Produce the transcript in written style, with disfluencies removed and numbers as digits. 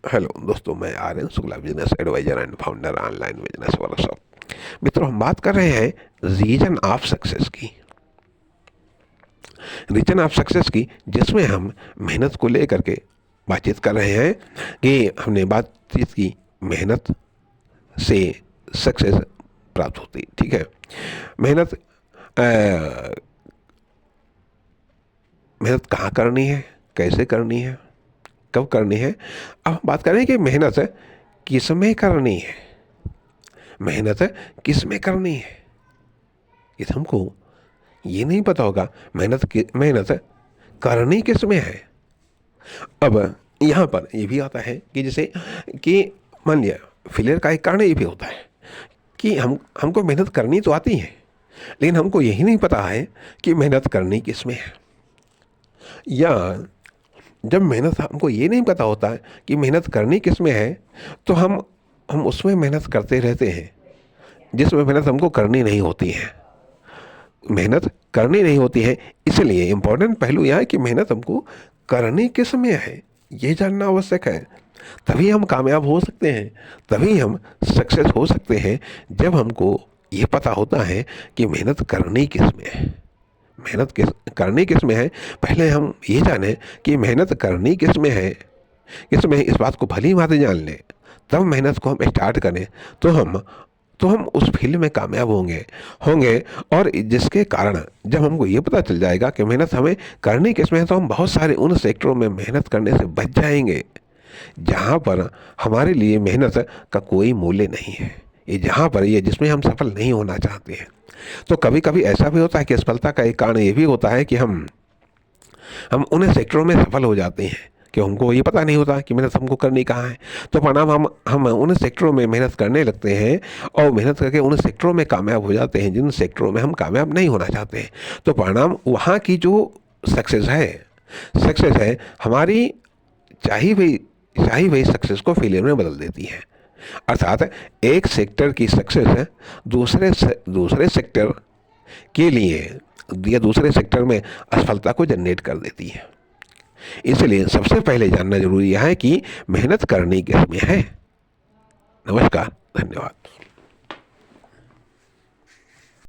Hello दोस्तों, मैं Aryan Shukla, business advisor and founder online business workshop. मित्रों, हम बात कर रहे हैं रीजन ऑफ सक्सेस की। रीजन ऑफ सक्सेस की, जिसमें हम मेहनत को लेकर के बातचीत कर रहे हैं कि हमने बातचीत की मेहनत से सक्सेस प्राप्त होती। ठीक है। मेहनत मेहनत कहाँ करनी है, कैसे करनी है, कब करनी है। अब हम बात करें कि मेहनत किस में करनी है। मेहनत किस में करनी है, ये हमको ये नहीं पता होगा। मेहनत करनी किस में है। अब यहाँ पर ये भी आता है कि जैसे कि मान लिया फेलियर का एक कारण ये भी होता है कि हमको मेहनत करनी तो आती है, लेकिन हमको यही नहीं पता है कि मेहनत करनी किस में है। या जब मेहनत हमको ये नहीं पता होता है कि मेहनत करनी किस में है, तो हम उसमें मेहनत करते रहते हैं जिसमें मेहनत हमको करनी नहीं होती है। मेहनत करनी नहीं होती है, इसलिए इम्पोर्टेंट पहलू यह है कि मेहनत हमको करनी किस में है, ये जानना आवश्यक है। तभी हम कामयाब हो सकते हैं, तभी हम सक्सेस हो सकते हैं, जब हमको ये पता होता है कि मेहनत करनी किस में है। मेहनत करनी किस में है, पहले हम ये जानें कि मेहनत करनी किस में है। किस में, इस बात को भली भांति जान लें, तब मेहनत को हम स्टार्ट करें, तो हम उस फील्ड में कामयाब होंगे। और जिसके कारण जब हमको ये पता चल जाएगा कि मेहनत हमें करनी किस में है, तो हम बहुत सारे उन सेक्टरों में मेहनत करने से बच जाएंगे जहाँ पर हमारे लिए मेहनत का कोई मूल्य नहीं है। ये जहाँ पर ये जिसमें हम सफल नहीं होना चाहते हैं। तो कभी कभी ऐसा भी होता है कि असफलता का एक कारण ये भी होता है कि हम उन सेक्टरों में सफल हो जाते हैं कि हमको ये पता नहीं होता कि मेहनत हमको करनी कहाँ है। तो परिणाम हम उन सेक्टरों में मेहनत करने लगते हैं और मेहनत करके उन सेक्टरों में कामयाब हो जाते हैं जिन सेक्टरों में हम कामयाब नहीं होना चाहते हैं। तो परिणाम वहाँ की जो सक्सेस है हमारी चाहिए हुई सक्सेस को फेलियर में बदल देती है। अर्थात एक सेक्टर की सक्सेस है दूसरे सेक्टर के लिए या दूसरे सेक्टर में असफलता को जनरेट कर देती है। इसलिए सबसे पहले जानना जरूरी है कि मेहनत करनी किस में है। नमस्कार, धन्यवाद।